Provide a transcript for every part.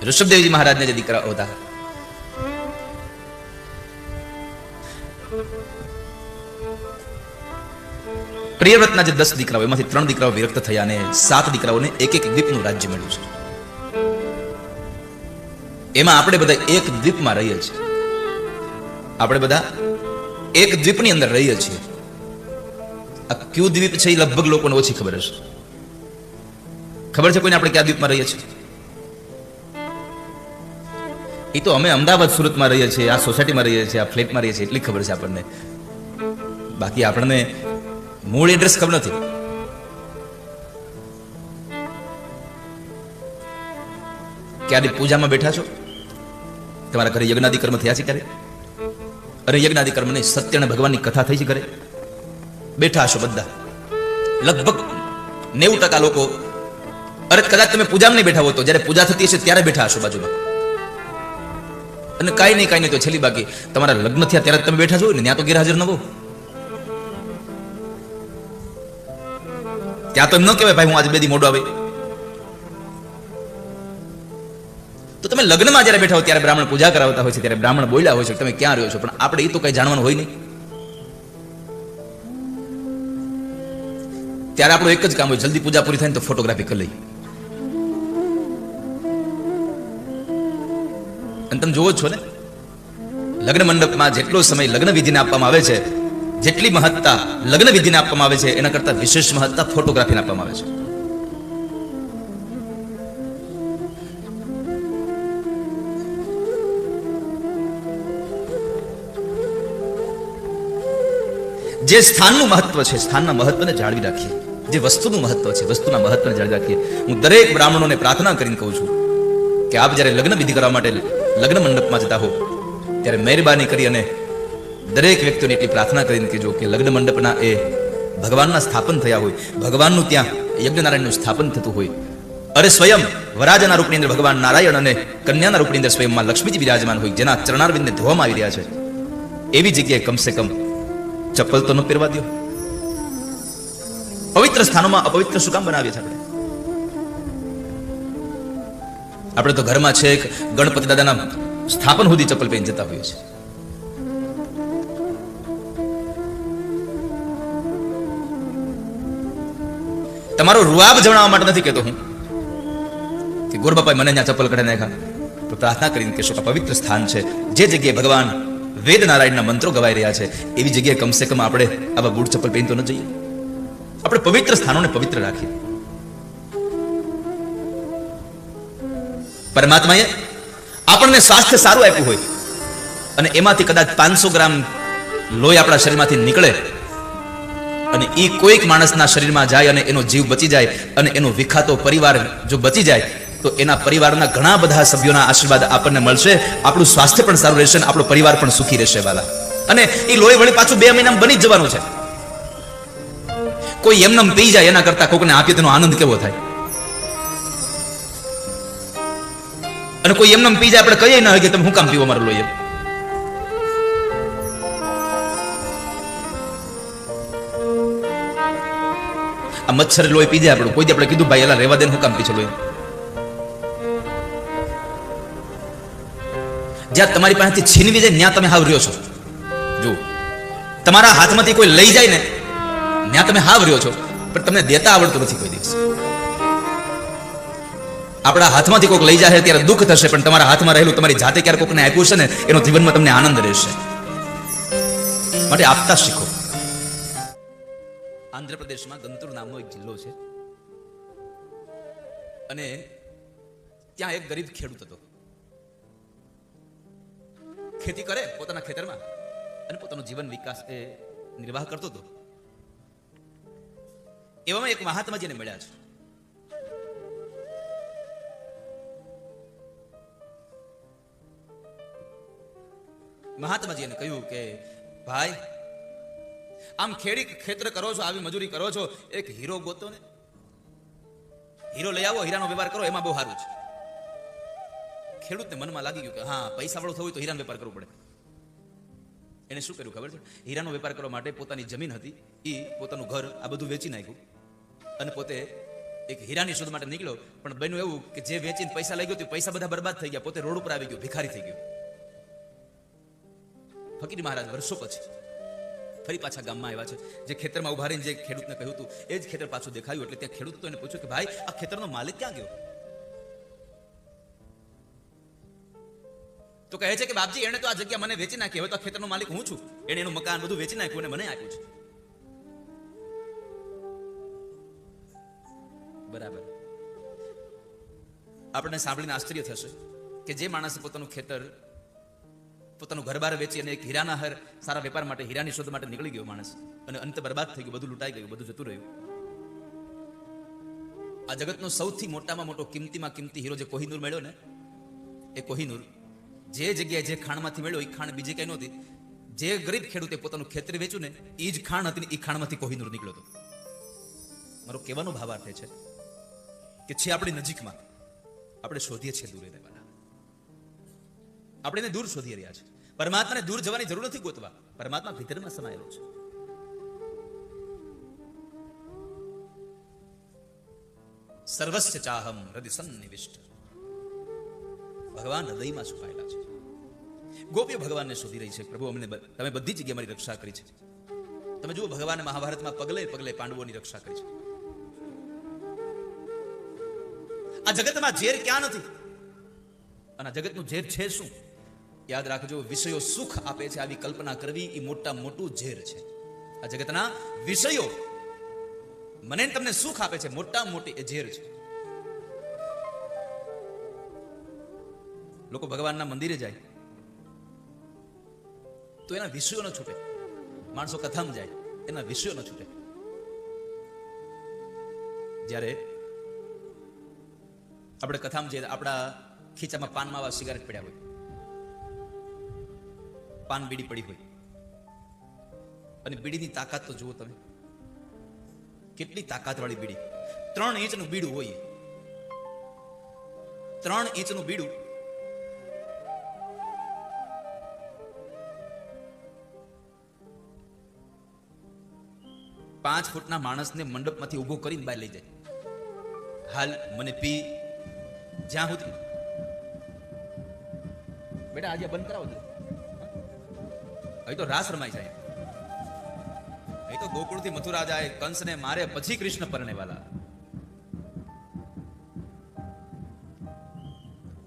ઋષભદેવજી મહારાજને જે દીકરા હતા, પ્રિયવ્રતના જે 10 દીકરાઓ, એમાંથી 3 દીકરાઓ વિરક્ત થયા અને 7 દીકરાઓને એક એક દ્વીપનું રાજ્ય મળ્યું છે. એમાં આપણે બધા એક દ્વીપમાં રહીએ છીએ. આપણે બધા એક દ્વીપની અંદર રહીએ છીએ. આ ક્યુ દ્વીપ છે એ લગભગ લોકોને ઓછી ખબર હશે. ખબર છે કોઈને આપણે કયા દ્વીપમાં રહીએ છીએ? એ તો અમે અમદાવાદ સુરતમાં રહીએ છીએ, આ સોસાયટીમાં રહીએ છીએ, આ ફ્લેટમાં રહીએ છીએ, એટલી ખબર છે આપણને. બાકી આપણને મૂળ એડ્રેસ ખબર નથી. ક્યારે પૂજામાં બેઠા છો? તમારા ઘરે યજ્ઞાદિ કર્મ થયા છે ક્યારે? અરે યજ્ઞાદિ કર્મ નહીં, સત્યનારાયણ ભગવાનની કથા થઈ છે ઘરે? બેઠા હશો બધા લગભગ 90% લોકો. અરે કદાચ તમે પૂજામાં નહીં બેઠા હો તો જ્યારે પૂજા થતી હશે ત્યારે બેઠા હશો બાજુમાં. અને કાંઈ નહીં તો છેલ્લી બાકી તમારા લગ્ન થયા ત્યારે તમે બેઠા છો ને, ત્યાં તો ગેરહાજર ન હો. ત્યાં તો એમ ન કહેવાય ભાઈ હું આજે 2 દી મોડો આવે. તો તમે લગ્નમાં જ્યારે બેઠા હો ત્યારે બ્રાહ્મણ પૂજા કરાવતા હોય છે, ત્યારે બ્રાહ્મણ બોલ્યા હોય છે તમે ક્યાં રહ્યો છો, પણ આપણે એ તો કઈ જાણવાનું હોય નહીં. ત્યારે આપણું એક જ કામ હોય, જલ્દી પૂજા પૂરી થાય ને તો ફોટોગ્રાફી કરી લઈ. અને તમે જોવો છો ને, લગ્ન મંડપમાં જેટલો સમય લગ્ન વિધિને આપવામાં આવે છે, જેટલી મહત્તા લગ્ન વિધિને આપવામાં આવે છે, એના કરતા વિશેષ મહત્તા ફોટોગ્રાફીને આપવામાં આવે છે. જે સ્થાનનું મહત્વ છે, સ્થાનના મહત્વને જાળવી રાખીએ. જે વસ્તુનું મહત્વ છે, વસ્તુના મહત્વને જાળવી રાખીએ. હું દરેક બ્રાહ્મણોને પ્રાર્થના કરીને કહું છું કે આપ જ્યારે લગ્ન વિધિ કરવા માટે લગ્ન મંડપમાં જતા હો ત્યારે મહેરબાની કરી અને દરેક વ્યક્તિઓને એટલી પ્રાર્થના કરીને કહેજો કે લગ્ન મંડપના એ ભગવાનના સ્થાપન થયા હોય, ભગવાનનું ત્યાં યજ્ઞનારાયણનું સ્થાપન થતું હોય. અરે સ્વયં વરાજાના રૂપની અંદર ભગવાન નારાયણ અને કન્યાના રૂપની અંદર સ્વયંમાં લક્ષ્મીજી વિરાજમાન હોય, જેના ચરણારવિંદને ધોવામાં આવી રહ્યા છે, એવી જગ્યાએ કમસે કમ ચપ્પલ તો ન પહેરવા દો. પવિત્ર સ્થાનોમાં અપવિત્ર શું કામ બનાવીએ છીએ આપણે? તો ઘરમાં છે ગણપતિ દાદાના સ્થાપન સુધી ચપ્પલ પહેરીને જતા હોઈએ છીએ. તમારો રૂઆબ જણાવવા માટે નથી કહેતો હું કે ગોરબાપાએ મને ત્યાં ચપ્પલ કાઢી નાખ્યા, તો પ્રાર્થના કરીને કહેશો કે પવિત્ર સ્થાન છે, જે જગ્યાએ ભગવાન વેદ નારાયણના મંત્રો ગવાઈ રહ્યા છે, એવી જગ્યાએ કમસે કમ આપણે આવા બૂટ ચપ્પલ પહેરી તો ન જઈએ. આપણે પવિત્ર સ્થાનોને પવિત્ર રાખીએ. પરમાત્માએ આપણને સ્વાસ્થ્ય સારું આપ્યું હોય અને એમાંથી કદાચ 500 ગ્રામ લોહી આપણા શરીરમાંથી નીકળે અને એ કોઈક માણસના શરીરમાં જાય અને એનો જીવ બચી જાય અને એનો વિખાતો પરિવાર જો બચી જાય તો એના પરિવારના ઘણા બધા સભ્યોના આશીર્વાદ આપણને મળશે. આપણું સ્વાસ્થ્ય પણ સારું રહેશે અને આપણો પરિવાર પણ સુખી રહેશે વાલા. અને એ લોહી વળી પાછું 2 મહિનામાં બની જ જવાનું છે. કોઈ એમનેમ પી જાય એના કરતા કોકને આપીએ તેનો આનંદ કેવો થાય. અને કોઈ એમનેમ પી જાય આપણે કહીએ ન હોય કે તમે શું કામ પીવો મારું લોહી. આ મચ્છર લોહી પી જાય આપણું, કોઈ આપણે કીધું ભાઈ એલા રેવા દે, હું કામ પીછો લોહી. જ્યાં તમારી પાસેથી છીનવી જાય ત્યાં તમે હાવ રહ્યો છો. જો તમારા હાથમાંથી કોઈ લઈ જાય ને ત્યાં તમે હાવ રહ્યો છો, પણ તમને દેતા આવડતું નથી કોઈ દિવસ. આપણા હાથમાંથી કોઈક લઈ જાય ત્યારે દુઃખ થશે, પણ તમારા હાથમાં રહેલું તમારી જાતે ક્યારે કોકને આપ્યું છે ને એનો જીવનમાં તમને આનંદ રહેશે. માટે આપતા શીખો. આંધ્રપ્રદેશમાં ગંતુર નામનો એક જિલ્લો છે અને ત્યાં એક ગરીબ ખેડૂત હતો. ખેતી કરે પોતાના ખેતરમાં અને પોતાનો જીવન વિકાસ એ નિર્વાહ કરતો હતો. એવામાં એક મહાત્માજીને મળ્યા છે. મહાત્માજી એને કહ્યું કે ભાઈ આમ ખેતર કરો છો, આવી મજૂરી કરો છો, એક હીરો ગોતો ને, હીરો લઈ આવો, હીરાનો વેપાર કરો, એમાં બહુ સારું છે. ખેડૂતને મનમાં લાગી ગયું કે હા પૈસા વાળો થવું હોય તો હીરાનો વેપાર કરવો પડે. એને શું કર્યું ખબર છે? હીરાનો વેપાર કરવા માટે પોતાની જમીન હતી એ પોતાનું ઘર આ બધું વેચી નાખ્યું અને પોતે એક હીરાની શોધ માટે નીકળ્યો, પણ બન્યું એવું કે જે વેચીને પૈસા લઈ ગયો તે પૈસા બધા બરબાદ થઈ ગયા, પોતે રોડ ઉપર આવી ગયો, ભિખારી થઈ ગયો. ફકીર મહારાજ વર્ષો પછી ફરી પાછા ગામમાં આવ્યા છે. જે ખેતરમાં ઉભા રહીને જે ખેડૂતને કહ્યું હતું એ જ ખેતર પાછું દેખાયું. એટલે ત્યાં ખેડૂત તો એને પૂછ્યું કે ભાઈ આ ખેતરનો માલિક ક્યાં ગયો? તો કહે છે કે બાપજી એને તો આ જગ્યા મને વેચી નાખી, હવે તો આ ખેતરનો માલિક હું છું. એને એનું મકાન બધું વેચી નાખ્યું અને મને આપ્યું છે. બરાબર. આપણને સાંભળીને આશ્ચર્ય થશે કે જે માણસે પોતાનું ખેતર, પોતાનું ઘરબાર વેચી અને એક હીરાના સારા વેપાર માટે, હીરાની શોધ માટે નીકળી ગયો માણસ, અને અંત બરબાદ થઈ ગયું, બધું લૂંટાઈ ગયું, બધું જતું રહ્યું. આ જગતનો સૌથી મોટામાં મોટો કિંમતીમાં કિંમતી હીરો જે કોહિનૂર મળ્યો ને, એ કોહિનૂર જે જગ્યાએ જે ખાણમાંથી મળ્યો એ ખાણ બીજે કઈ નહોતી. જે ગરીબ ખેડૂતે પોતાનું ખેતર વેચ્યું ને એ જ ખાણ હતી, એ ખાણમાંથી કોહિનૂર નીકળ્યો હતો. મારો કહેવાનો ભાવાર્થ છે કે છે આપણી નજીકમાં, આપણે શોધીએ છીએ દૂર રહેવાના, આપણે એને દૂર શોધી રહ્યા છે. પરમાત્માને દૂર જવાની જરૂર નથી ગોતવા, પરમાત્મા ભીતરમાં સમાયેલો છે. સર્વસ્ય ચાહમ હૃદય સન્નિવિષ્ટ, ભગવાન હૃદયમાં છુપાયેલા છે. ગોપીઓ ભગવાનને શોધી રહી છે, પ્રભુ અમને તમે બધી જગ્યાએ મારી રક્ષા કરી છે. તમે જુઓ ભગવાને મહાભારતમાં પગલે પગલે પાંડવોની રક્ષા કરી છે. આ જગતમાં ઝેર ક્યાં નથી, અને આ જગતનું ઝેર છે શું? યાદ રાખજો, વિષયો સુખ આપે છે આવી કલ્પના કરવી એ મોટા મોટું ઝેર છે. આ જગતના વિષયો મને તમને સુખ આપે છે, મોટા મોટી એ ઝેર છે. લોકો ભગવાનના મંદિરે જાય તો એના વિષયો ન છૂટે. માણસો કથામાં જાય એના વિષયો ન છૂટે. જ્યારે આપણે કથામાં જઈએ, આપણા ખીચામાં પાનમાં આવા સિગારેટ પડ્યા હોય, પાન બીડી પડી હોય, અને બીડીની તાકાત તો જુઓ તમે, કેટલી તાકાત વાળી બીડી. 3 ઇંચનું બીડું હોય, 3 ઇંચનું બીડું. પાંચ ફૂટના માણસને મંડપમાંથી ઉભો કરીને બહાર લઈ જાય. હાલ મને પી, જ્યાં સુધી બેટા આજે બંધ કરાવો. અહીં તો રાસ રમાય જાય, અહીં તો ગોકુળથી મથુરા જાય, કંસને મારે પછી કૃષ્ણ પરણે વાલા.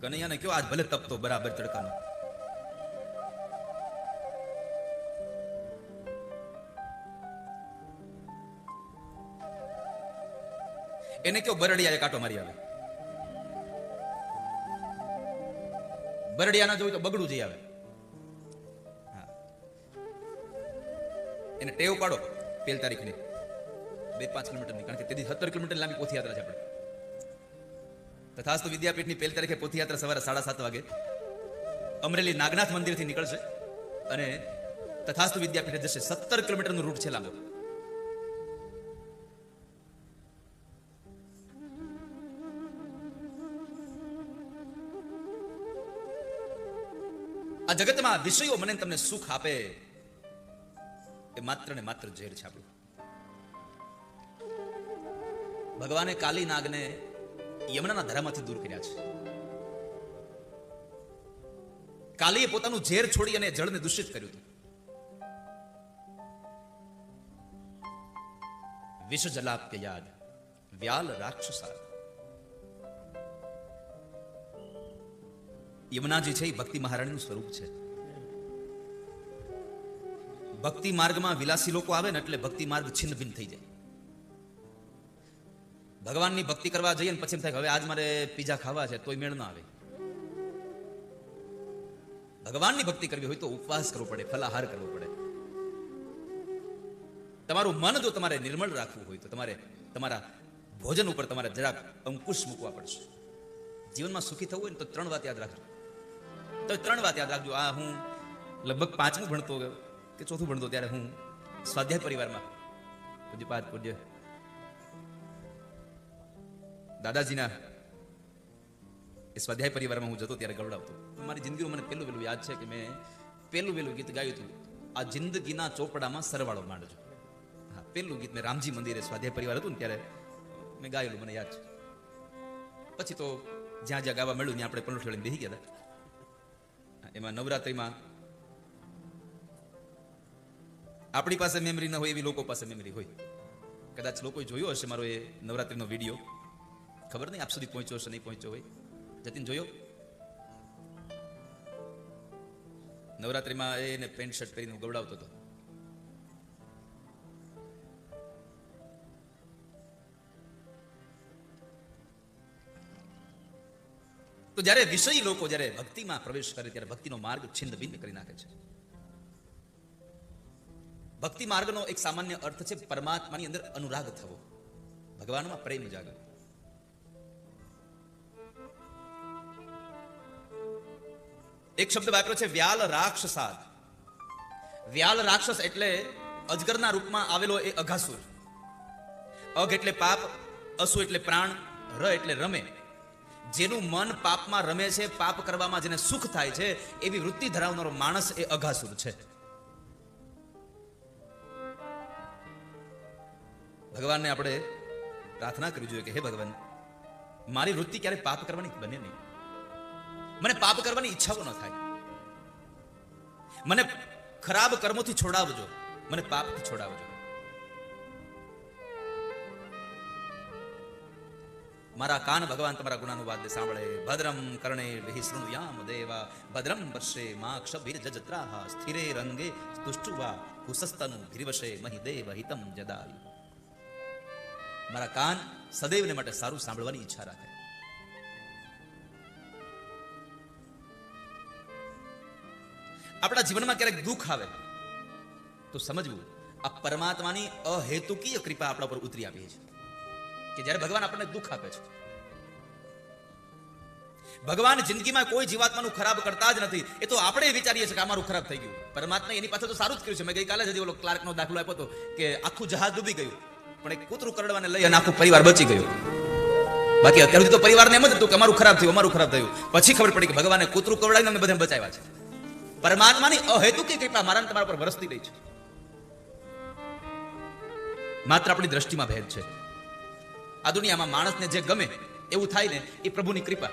કનૈયાને કયો આજ ભલે તપતો બરાબર તડકાનો. એને કયો બરડિયા કાંટો મારી આવે. બરડિયા ના જોયું તો બગડું જઈ આવે. એને ટેવ પાડો પેલ તારીખની 2-5 કિલોમીટરની, કારણ કે તેથી 17 કિલોમીટર લાંબી પોથયાત્રા છે આપણે. તથાસ્તુ વિદ્યાપીઠની પેલ તારીખે પોથયાત્રા સવારે 7:30 વાગે અમરેલી નાગનાથ મંદિરથી નીકળશે અને તથાસ્તુ વિદ્યાપીઠે જશે. 17 કિલોમીટરનું રૂટ છે લાંબો. આ જગતમાં વિષયો મને તમને સુખ આપે એ માત્ર ને માત્ર ઝેર છે આપણું. ભગવાને કાલી નાગને યમુનાના ધરામાંથી દૂર કર્યા છે. કાલીએ પોતાનું ઝેર છોડી અને જળને દૂષિત કર્યું હતું. વિષ જલાપ્ય યાદ વ્યાલ રાક્ષસા. યમુનાજી છે એ ભક્તિ મહારાણીનું સ્વરૂપ છે. ભક્તિ માર્ગમાં વિલાસી લોકો આવે ને એટલે ભક્તિ માર્ગ છિન્ન ભિન્ન થઈ જાય. ભગવાનની ભક્તિ કરવા જઈએ ને પછી એમ થાય હવે આજ મારે પીઝા ખાવા છે તોય મેળ ના આવે. ભગવાનની ભક્તિ કરવી હોય તો ઉપવાસ કરવો પડે, ફલાહાર કરવો પડે. તમારું મન જો તમારે નિર્મળ રાખવું હોય તો તમારે તમારા ભોજન ઉપર તમારે જરાક અંકુશ મૂકવા પડશે. જીવનમાં સુખી થવું હોય ને તો 3 વાત યાદ રાખજો. તો 3 વાત યાદ રાખજો. આ હું લગભગ 5મું ભણતો કે 4થું ભણતો ત્યારે હું સ્વાધ્યાય પરિવારમાં પૂજ્ય દાદાજીના એ સ્વાધ્યાય પરિવારમાં હું જતો ત્યારે ગવડાવતો. મારી જિંદગીમાં મને પેલું યાદ છે કે મેં પેલું ગીત ગાયું હતું, આ જિંદગીના ચોપડામાં સરવાળો માંડજો. હા, પેલું ગીત મેં રામજી મંદિરે સ્વાધ્યાય પરિવાર હતું ને ત્યારે મેં ગાયેલું મને યાદ છે. પછી તો જ્યાં જ્યાં ગાવા મળ્યું ત્યાં આપણે પંડોઠી વળીને બેસી ગયા હતા. એમાં નવરાત્રિમાં આપણી પાસે મેમરી ન હોય એવી લોકો પાસે મેમરી હોય. કદાચ લોકોએ જોયો હશે મારો એ નવરાત્રિનો વિડીયો, ખબર નહીં આપ સુધી પહોંચ્યો હશે નહીં પહોંચ્યો હોય. જતીન જોયો? નવરાત્રિમાં એને પેન્ટ શર્ટ પહેરીને ગવડાવતો હતો. તો જ્યારે વિષયી લોકો જ્યારે ભક્તિમાં પ્રવેશ કરે ત્યારે ભક્તિનો માર્ગ છિન્ન ભિન્ન કરી નાખે છે. ભક્તિ માર્ગનો એક સામાન્ય અર્થ છે પરમાત્માની અંદર અનુરાગ થવો, ભગવાનમાં પ્રેમ જાગવો. એક શબ્દ વાપર્યો છે વ્યાલ રાક્ષસાદ. વ્યાલ રાક્ષસ એટલે અજગરના રૂપમાં આવેલો એ અઘાસુર. અઘ એટલે પાપ, અસુ એટલે પ્રાણ, ર એટલે રમે. જેનું મન પાપમાં રમે છે, પાપ કરવામાં જેને સુખ થાય છે, એવી વૃત્તિ ધરાવનારો માણસ એ અઘાસુર છે. ભગવાનને આપણે પ્રાર્થના કરવી જોઈએ કે હે ભગવાન, મારી વૃત્તિ ક્યારે પાપ કરવાની બને નહીં. મને પાપ કરવાની ઈચ્છાઓ ન થાય. મને ખરાબ કર્મોથી છોડાવજો, મને પાપથી છોડાવજો. મારા કાન ભગવાન તમારા ગુણાનું વાદ્ય સાંભળે. ભદ્રમ કર્ણેર્વિ શૃણુયામ દેવા ભદ્રમ પશ્યે માક્ષભિર્જજત્રાહ સ્થિરે રંગે તુષ્ટુવા કુસસ્તનુ ભિર્વશે મહિદેવ હિતમ જદાયુ. મારા કાન સદૈવને માટે સારું સાંભળવાની ઈચ્છા રાખે. આપણા જીવનમાં ક્યારેક દુઃખ આવે તો સમજવું આ પરમાત્માની અહેતુકીય કૃપા આપણા પર ઉતરી આવી છે. કે જ્યારે ભગવાન આપણને દુઃખ આપે છે, ભગવાન જિંદગીમાં કોઈ જીવાત્માનું ખરાબ કરતા જ નથી. એ તો આપણે વિચારીએ છીએ કે અમારું ખરાબ થઈ ગયું. પરમાત્મા એની પાસે તો સારું જ કર્યું છે. મેં ગઈકાલે જ ઓલો ક્લાર્કનો દાખલો આપ્યો હતો કે આખું જહાજ ડૂબી ગયું, પણ એક કૂતરું કરડવાને લઈ અને આખું પરિવાર બચી ગયું. બાકી અત્યાર સુધી તો પરિવારને એમ જ હતું કે અમારું ખરાબ થયું, અમારું ખરાબ થયું. પછી ખબર પડી કે ભગવાને કૂતરું કરવડાવીને અમે બધાને બચાવ્યા છે. પરમાત્માની અહેતુકી કૃપા મારા તમારા પર વરસતી રહી છે. માત્ર આપણી દ્રષ્ટિમાં ભેદ છે. આ દુનિયામાં માણસને જે ગમે એવું થાય ને એ પ્રભુની કૃપા,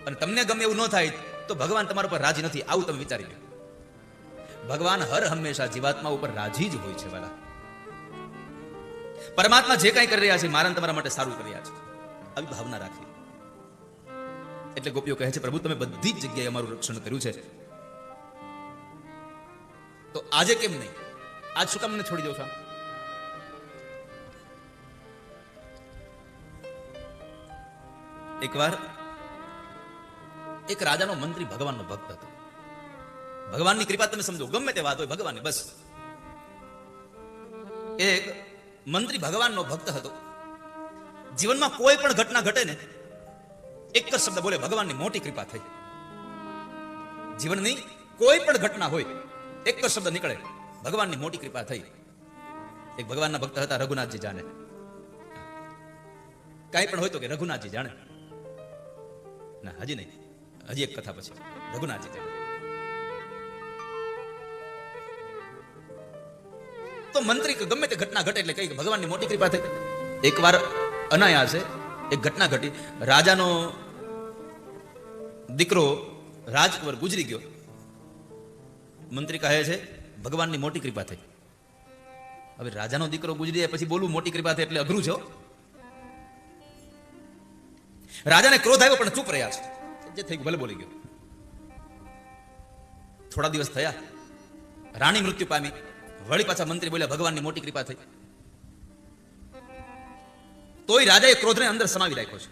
અને તમને ગમે એવું ન થાય તો ભગવાન તમારા ઉપર રાજી નથી. આવું તમે વિચારી લો. ભગવાન હર હંમેશા જીવાત્મા ઉપર રાજી જ હોય છે. વાલા, પરમાત્મા જે કંઈ કરી રહ્યા છે મારા તમારા માટે સારું કરી રહ્યા છે, આવી ભાવના રાખવી. એટલે ગોપીઓ કહે છે પ્રભુ તમે બધી જ જગ્યાએ અમારું રક્ષણ કર્યું છે, તો આજે કેમ નહીં? આજ શું કામ મને છોડી દો છો? એકવાર એક રાજાનો મંત્રી ભગવાનનો ભક્ત હતો. ભગવાનની કૃપા તમે સમજો, ગમે તે વાત હોય ભગવાનની બસ. એક મંત્રી ભગવાનનો ભક્ત હતો. જીવનમાં કોઈ પણ ઘટના ઘટે ને એક જ શબ્દ બોલે, ભગવાનની મોટી કૃપા થઈ. જીવનની કોઈ પણ ઘટના હોય એક જ શબ્દ નીકળે, ભગવાનની મોટી કૃપા થઈ. એક ભગવાનના ભક્ત હતા રઘુનાથજી જાણે. કાંઈ પણ હોય તો કે રઘુનાથજી જાણે. ના હજી નહીં, હજી એક કથા પછી રઘુનાથજી જાણે. તો મંત્રી ગમે તે ઘટના ઘટે એટલે કઈ ભગવાનની મોટી કૃપા થઈ. એકવાર અનાયાસે એક ઘટના ઘટી. રાજાનો દીકરો રાજકુંવર ગુજરી ગયો. મંત્રી કહે છે ભગવાનની મોટી કૃપા થઈ. હવે રાજાનો દીકરો ગુજરી જાય પછી બોલવું મોટી કૃપા થઈ એટલે અઘરું છે. રાજાને ક્રોધ આવ્યો પણ ચૂપ રહ્યા છે. જે થઈ ગયું ભલે બોલી ગયો. થોડા દિવસ થયા, રાણી મૃત્યુ પામી. વળી પાછા મંત્રી બોલ્યા ભગવાનની મોટી કૃપા થઈ. તોય રાજાએ ક્રોધને અંદર સમાવી રાખ્યો છે.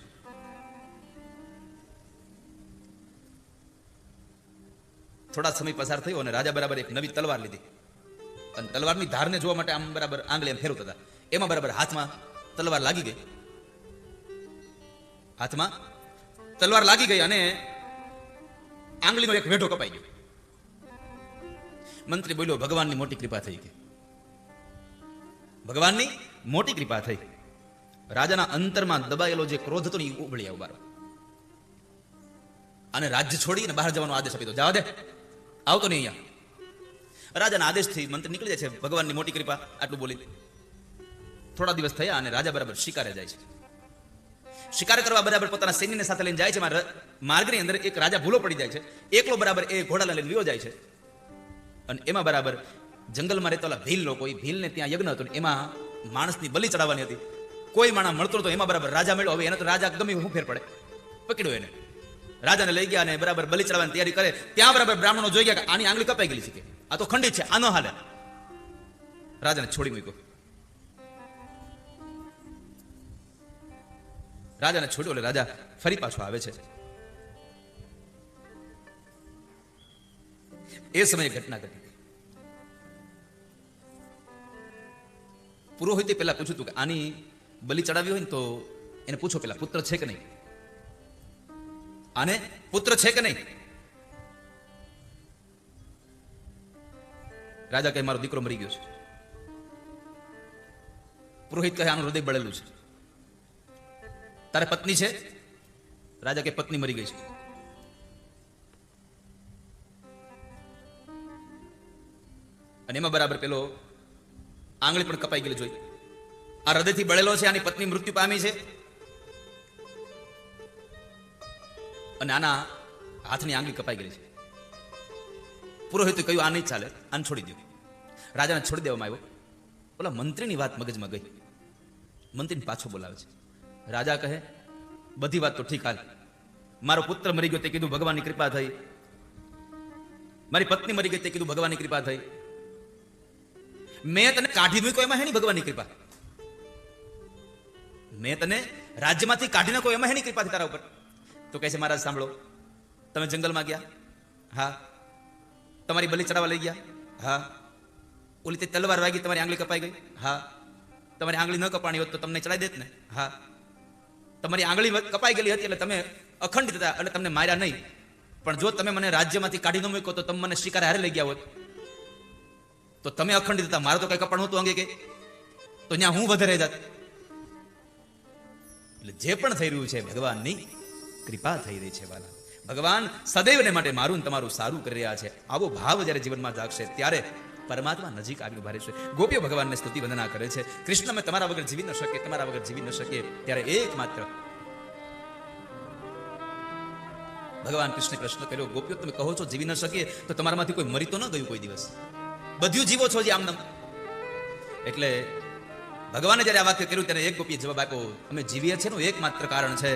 થોડા સમય પસાર થયો અને રાજા બરાબર એક નવી તલવાર લીધી અને તલવારની ધારને જોવા માટે આમ બરાબર આંગળી એમ ફેરવતા હતા. એમાં બરાબર હાથમાં તલવાર લાગી ગઈ. હાથમાં તલવાર લાગી ગઈ અને આંગળીનો એક વેઢો કપાઈ ગયો. મંત્રી બોલ્યો ભગવાનની મોટી કૃપા થઈ ગઈ. ભગવાનની મોટી કૃપા થઈ. રાજાના અંતરમાં દબાયેલો જે ક્રોધ હતો ને એ ઉભળી આવ્યો બહાર અને રાજ્ય છોડીને બહાર જવાનો આદેશ આપી દો. જવા દે, આવતો નહીં અહીંયા. રાજાના આદેશથી મંત્રી નીકળી જાય છે. ભગવાનની મોટી કૃપા આટલું બોલી. થોડા દિવસ થયા અને રાજા બરાબર શિકારે જાય છે. શિકાર કરવા બરાબર પોતાના સૈન્યને સાથે લઈને જાય છે. માર્ગની અંદર એક રાજા ભૂલો પડી જાય છે, એકલો બરાબર એ ઘોડાને લઈને વિયો જાય છે. અને એમાં બરાબર જંગલમાં રહેતા ઓલા ભીલ લોકો, એ ભીલને ત્યાં યજ્ઞ હતો, એમાં માણસની બલિ ચડાવવાની હતી. કોઈ માણસ મળતો હતો, એમાં બરાબર રાજા મળ્યો. હવે એને તો રાજા ગમે શું ફેર પડે, પકડ્યો એને, રાજાને લઈ ગયા અને બરાબર બલિ ચડાવવાની તૈયારી કરે. ત્યાં બરાબર બ્રાહ્મણો જોઈ ગયા કે આની આંગળી કપાઈ ગયેલી છે, કે આ તો ખંડિત છે, આનો હાલે. રાજાને છોડી મૂક્યો. રાજાને છોડ્યો એટલે રાજા ફરી પાછો આવે છે. એ સમયે ઘટના ઘટી. પુરોહિતે પેલા પૂછ્યું હતું કે આની બલિ ચડાવી હોય ને તો એને પૂછો પેલા પુત્ર છે કે નહીં, આને પુત્ર છે કે નહીં. રાજા કહે મારો દીકરો મરી ગયો છે. પુરોહિત કહે આનું હૃદય બળેલું છે. તારે પત્ની છે? રાજા કે પત્ની મરી ગઈ છે. અને એમાં બરાબર પેલો આંગળી પણ કપાઈ ગયેલી જોઈ. આ હૃદયથી બળેલો છે, આની પત્ની મૃત્યુ પામી છે, અને આના હાથની આંગળી કપાઈ ગયેલી છે. પુરોહિતે કહ્યું આ નહીં ચાલે, આને છોડી દો. રાજાને છોડી દેવામાં આવ્યો. ઓલા મંત્રીની વાત મગજમાં ગઈ. મંત્રીને પાછો બોલાવે છે. રાજા કહે બધી વાત તો ઠીક, હાલ મારો પુત્ર મરી ગયો તે કીધું ભગવાનની કૃપા થઈ, મારી પત્ની મરી ગઈ તે કીધું ભગવાનની કૃપા થઈ, મેં તને કાઢી મૂક્યો એમાં હેની ભગવાનની કૃપા, મેં તને રાજ્યમાંથી કાઢી નાખ્યો એમાં હેની કૃપા થઈ તારા ઉપર. તો કહે છે મહારાજ સાંભળો, તમે જંગલમાં ગયા, હા, તમારી બલિ ચડાવવા લઈ ગયા, હા, ઓલી તે તલવાર વાગી તમારી આંગળી કપાઈ ગઈ, હા, તમારી આંગળી ન કપાણી હોત તો તમને ચડાવી દેત ને, હા, તમારી આંગળી કપાઈ ગયેલી હતી એટલે તમે અખંડિત હતા એટલે તમને માર્યા નહીં, પણ જો તમે મને રાજ્યમાંથી કાઢી ન મૂક્યો તો તમે મને શિકાર હારે લઈ ગયા હોત તો તમે અખંડિત હતા, મારે તો કઈ કપણ હતું અંગે કે, તો ત્યાં હું વધારે જાત. એટલે જે પણ થઈ રહ્યું છે ભગવાનની કૃપા થઈ રહી છે વાલા. ભગવાન સદૈવને માટે મારું ને તમારું સારું કરી રહ્યા છે. આવો ભાવ જ્યારે જીવનમાં જાગશે ત્યારે પરમાત્મા નજીક આવી ઉભા રહેશે. ગોપીઓ ભગવાનને સ્તુતિ વંદના કરે છે. કૃષ્ણ અમે તમારા વગર જીવી ન શકીએ, તમારા વગર જીવી ન શકીએ. ત્યારે એકમાત્ર ભગવાન કૃષ્ણ પ્રશ્ન કર્યો, ગોપીઓ તમે કહો છો જીવી ન શકીએ, તો તમારામાંથી કોઈ મરી તો ન ગયું કોઈ દિવસ? બધું જીવો છો જે આમનામ. એટલે ભગવાને જયારે આ વાક્ય કર્યું ત્યારે એક ગોપીએ જવાબ આપ્યો, અમે જીવીએ છીએ એનું એકમાત્ર કારણ છે